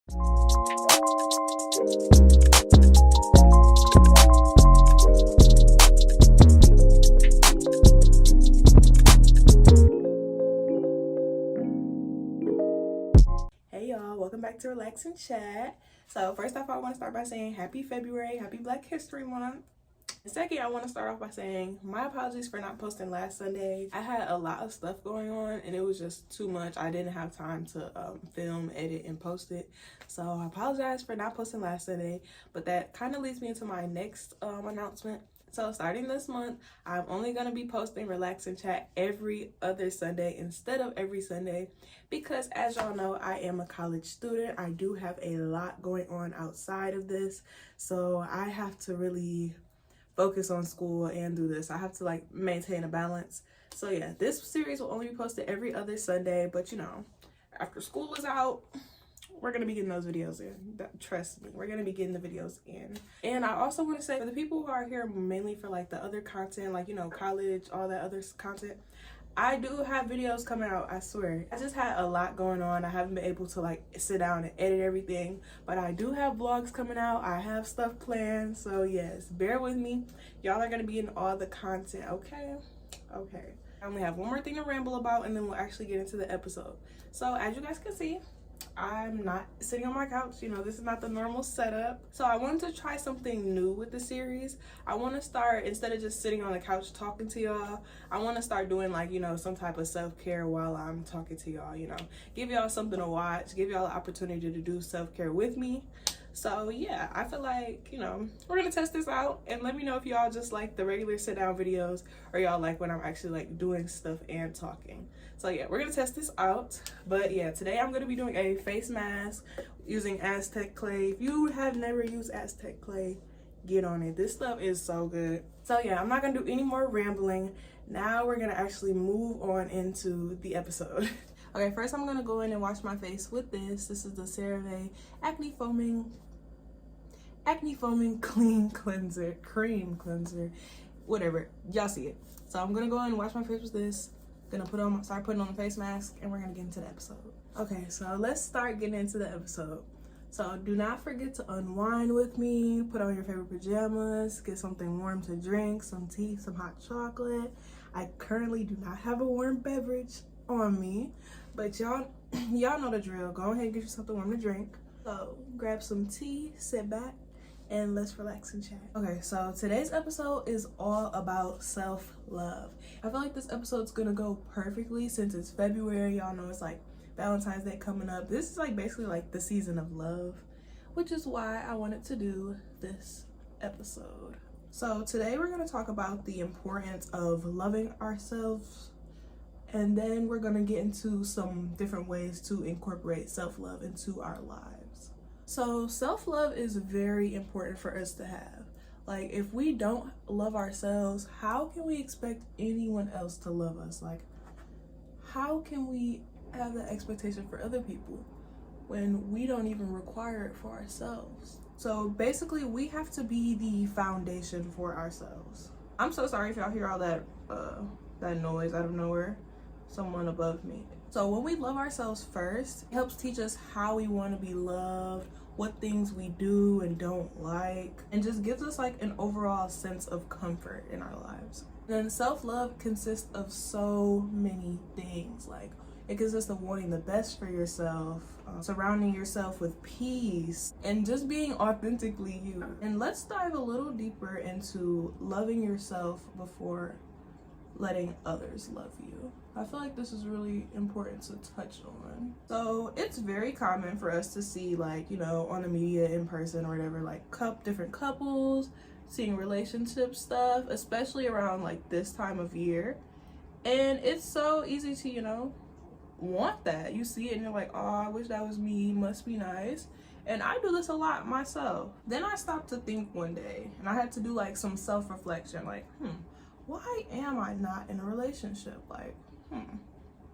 Hey y'all, welcome back to Relax and Chat. So first off, I want to start by saying happy February, happy Black History Month. And second, I want to start off by saying my apologies for not posting last Sunday. I had a lot of stuff going on and it was just too much. I didn't have time to film, edit, and post it. So I apologize for not posting last Sunday, but that kind of leads me into my next announcement. So starting this month, I'm only going to be posting Relax and Chat every other Sunday instead of every Sunday because as y'all know, I am a college student. I do have a lot going on outside of this, so I have to really focus on school and do this. I have to like maintain a balance. So yeah, this series will only be posted every other Sunday, but you know, after school is out, we're gonna be getting those videos in. Trust me, we're gonna be getting the videos in. And I also want to say for the people who are here mainly for like the other content, like you know, college, all that other content, I do have videos coming out, I swear. I just had a lot going on. I haven't been able to like sit down and edit everything, but I do have vlogs coming out. I have stuff planned, so yes, bear with me. Y'all are gonna be in all the content, okay? Okay. I only have one more thing to ramble about and then we'll actually get into the episode. So as you guys can see, I'm not sitting on my couch. You know, this is not the normal setup. So I wanted to try something new with the series. I want to start, instead of just sitting on the couch talking to y'all, I want to start doing like, you know, some type of self-care while I'm talking to y'all, you know. Give y'all something to watch, give y'all the opportunity to do self-care with me. So yeah, I feel like, you know, we're gonna test this out and let me know if y'all just like the regular sit down videos or y'all like when I'm actually like doing stuff and talking. So yeah, we're gonna test this out. But yeah, today I'm gonna be doing a face mask using Aztec clay. If you have never used Aztec clay, get on it. This stuff is so good. So yeah, I'm not gonna do any more rambling. Now we're gonna actually move on into the episode. Okay, first I'm gonna go in and wash my face with this. This is the CeraVe Acne Foaming Clean Cleanser, Cream Cleanser, whatever. Y'all see it. So I'm gonna go in and wash my face with this. Gonna start putting on the face mask, and we're gonna get into the episode. Okay, so let's start getting into the episode. So do not forget to unwind with me, put on your favorite pajamas, get something warm to drink, some tea, some hot chocolate. I currently do not have a warm beverage on me, but y'all know the drill. Go ahead and get you something warm to drink. So grab some tea, sit back, and let's relax and chat. Okay, so today's episode is all about self-love. I feel like this episode's gonna go perfectly since it's February. Y'all know it's like Valentine's Day coming up. This is like basically like the season of love, which is why I wanted to do this episode. So today we're gonna talk about the importance of loving ourselves, and then we're gonna get into some different ways to incorporate self-love into our lives. So self-love is very important for us to have. Like if we don't love ourselves, how can we expect anyone else to love us? Like how can we have that expectation for other people when we don't even require it for ourselves? So basically we have to be the foundation for ourselves. I'm so sorry if y'all hear all that noise out of nowhere. Someone above me. So when we love ourselves first, it helps teach us how we want to be loved, what things we do and don't like, and just gives us like an overall sense of comfort in our lives. And then self-love consists of so many things. Like it consists of wanting the best for yourself, surrounding yourself with peace, and just being authentically you. And let's dive a little deeper into loving yourself before letting others love you. I feel like this is really important to touch on. So it's very common for us to see like, you know, on the media, in person or whatever, like different couples, seeing relationship stuff, especially around like this time of year. And it's so easy to, you know, want that. You see it and you're like, oh, I wish that was me, must be nice. And I do this a lot myself. Then I stopped to think one day and I had to do like some self-reflection, like, why am I not in a relationship? Like,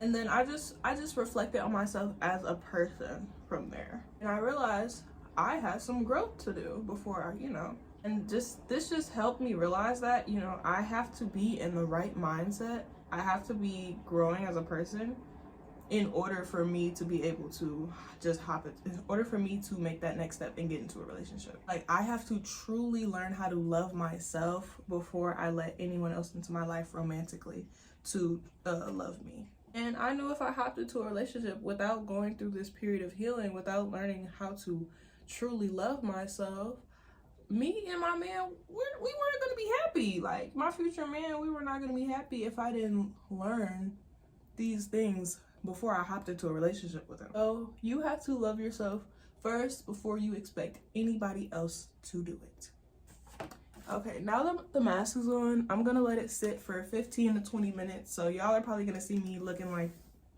And then I just reflected on myself as a person from there. And I realized I had some growth to do before I, you know, and this just helped me realize that, you know, I have to be in the right mindset. I have to be growing as a person in order for me to be able to just hop it, in order for me to make that next step and get into a relationship. Like, I have to truly learn how to love myself before I let anyone else into my life romantically to love me. And I knew if I hopped into a relationship without going through this period of healing, without learning how to truly love myself, me and my man, we weren't going to be happy. Like, my future man, we were not going to be happy if I didn't learn these things before I hopped into a relationship with him. So you have to love yourself first before you expect anybody else to do it. Okay, now that the mask is on, I'm gonna let it sit for 15 to 20 minutes. So y'all are probably gonna see me looking like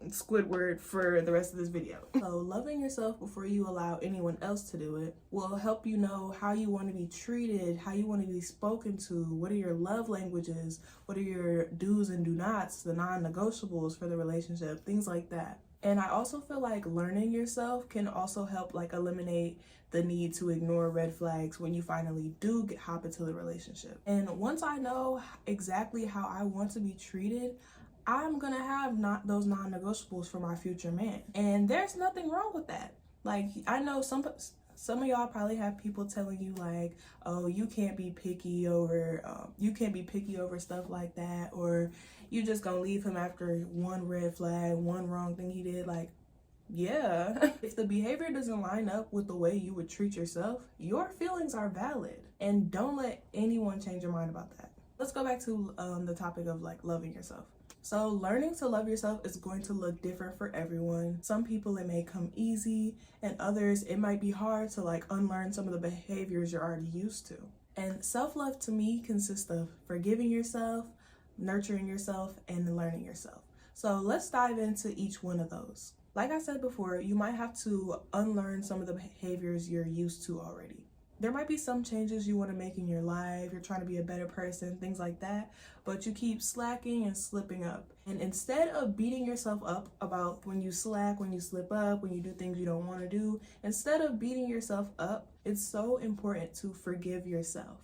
Squidward for the rest of this video. So loving yourself before you allow anyone else to do it will help you know how you want to be treated, how you want to be spoken to, what are your love languages, what are your do's and do nots, the non-negotiables for the relationship, things like that. And I also feel like learning yourself can also help like eliminate the need to ignore red flags when you finally do hop into the relationship. And once I know exactly how I want to be treated, I'm gonna have those non-negotiables for my future man. And there's nothing wrong with that. Like, I know some of y'all probably have people telling you like, oh, you can't be picky over stuff like that, or you just gonna leave him after one red flag, one wrong thing he did. Like, yeah, if the behavior doesn't line up with the way you would treat yourself, your feelings are valid, and don't let anyone change your mind about that. Let's go back to the topic of like loving yourself. So learning to love yourself is going to look different for everyone. Some people it may come easy, and others it might be hard to like unlearn some of the behaviors you're already used to. And self-love to me consists of forgiving yourself, nurturing yourself, and learning yourself. So let's dive into each one of those. Like I said before, you might have to unlearn some of the behaviors you're used to already. There might be some changes you want to make in your life, you're trying to be a better person, things like that, but you keep slacking and slipping up. And instead of beating yourself up about when you slack, when you slip up, when you do things you don't want to do, instead of beating yourself up, it's so important to forgive yourself.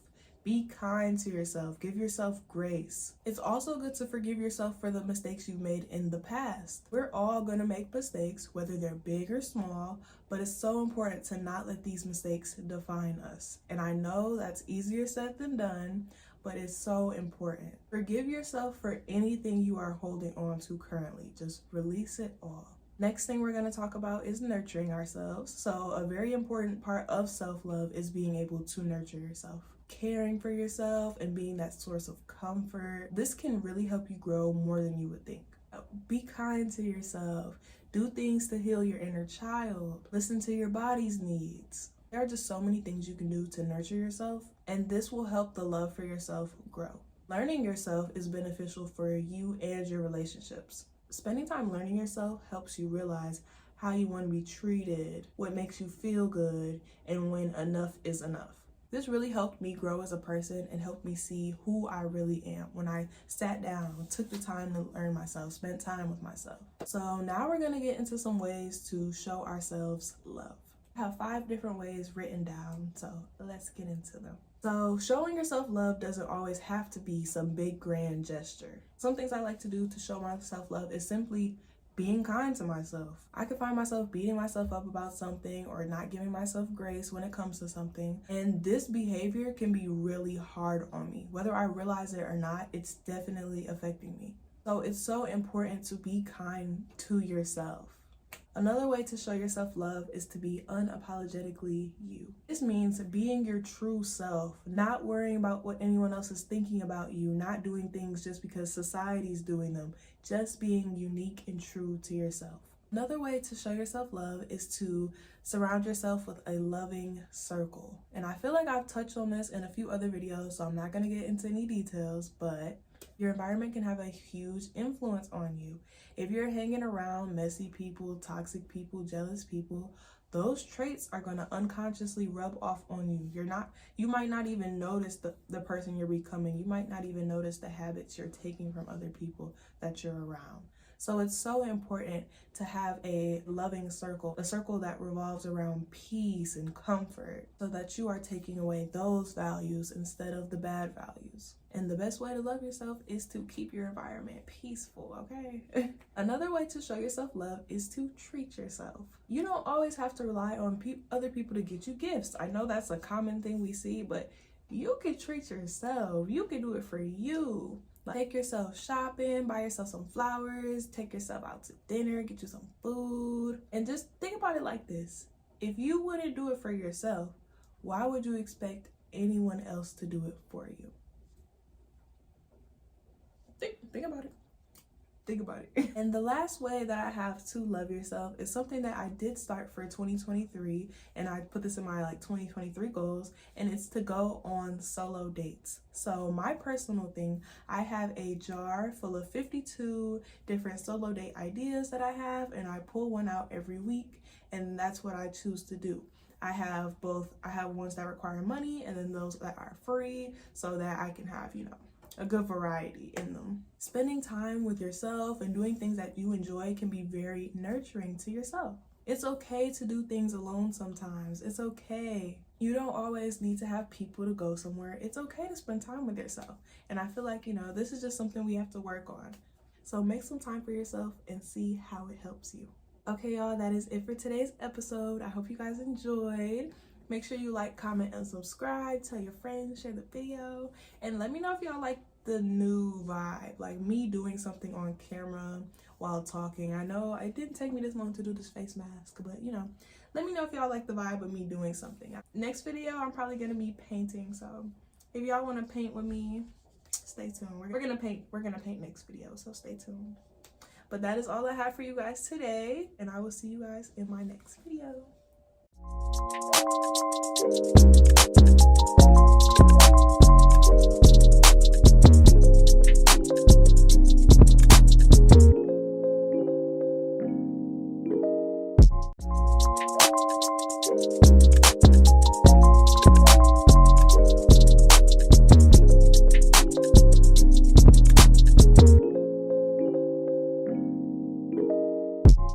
Be kind to yourself. Give yourself grace. It's also good to forgive yourself for the mistakes you've made in the past. We're all going to make mistakes, whether they're big or small, but it's so important to not let these mistakes define us. And I know that's easier said than done, but it's so important. Forgive yourself for anything you are holding on to currently. Just release it all. Next thing we're going to talk about is nurturing ourselves. So a very important part of self-love is being able to nurture yourself. Caring for yourself and being that source of comfort. This can really help you grow more than you would think. Be kind to yourself. Do things to heal your inner child. Listen to your body's needs. There are just so many things you can do to nurture yourself, and this will help the love for yourself grow. Learning yourself is beneficial for you and your relationships. Spending time learning yourself helps you realize how you want to be treated, what makes you feel good, and when enough is enough. This really helped me grow as a person and helped me see who I really am when I sat down, took the time to learn myself, spent time with myself. So now we're going to get into some ways to show ourselves love. I have 5 different ways written down, so let's get into them. So showing yourself love doesn't always have to be some big grand gesture. Some things I like to do to show myself love is simply being kind to myself. I could find myself beating myself up about something or not giving myself grace when it comes to something. And this behavior can be really hard on me. Whether I realize it or not, it's definitely affecting me. So it's so important to be kind to yourself. Another way to show yourself love is to be unapologetically you. This means being your true self, not worrying about what anyone else is thinking about you, not doing things just because society's doing them, just being unique and true to yourself. Another way to show yourself love is to surround yourself with a loving circle. And I feel like I've touched on this in a few other videos, so I'm not going to get into any details, but your environment can have a huge influence on you. If you're hanging around messy people, toxic people, jealous people, those traits are going to unconsciously rub off on you. You might not even notice the person you're becoming. You might not even notice the habits you're taking from other people that you're around. So it's so important to have a loving circle, a circle that revolves around peace and comfort, so that you are taking away those values instead of the bad values. And the best way to love yourself is to keep your environment peaceful, okay? Another way to show yourself love is to treat yourself. You don't always have to rely on other people to get you gifts. I know that's a common thing we see, but you can treat yourself. You can do it for you. Like, take yourself shopping, buy yourself some flowers, take yourself out to dinner, get you some food. And just think about it like this. If you wouldn't do it for yourself, why would you expect anyone else to do it for you? Think about it. Think about it. And the last way that I have to love yourself is something that I did start for 2023, and I put this in my 2023 goals, and it's to go on solo dates. So my personal thing, I have a jar full of 52 different solo date ideas that I have, and I pull one out every week, and that's what I choose to do. I have ones that require money, and then those that are free, so that I can have, a good variety in them. Spending time with yourself and doing things that you enjoy can be very nurturing to yourself. It's okay to do things alone sometimes. It's okay. You don't always need to have people to go somewhere. It's okay to spend time with yourself. And I feel like, this is just something we have to work on. So make some time for yourself and see how it helps you. Okay, y'all, that is it for today's episode. I hope you guys enjoyed. Make sure you like, comment, and subscribe. Tell your friends, share the video, and let me know if y'all like the new vibe, like me doing something on camera while talking. I know it didn't take me this long to do this face mask, but let me know if y'all like the vibe of me doing something. Next video, I'm probably gonna be painting, so if y'all want to paint with me, stay tuned. We're gonna paint next video, so stay tuned. But that is all I have for you guys today, and I will see you guys in my next video.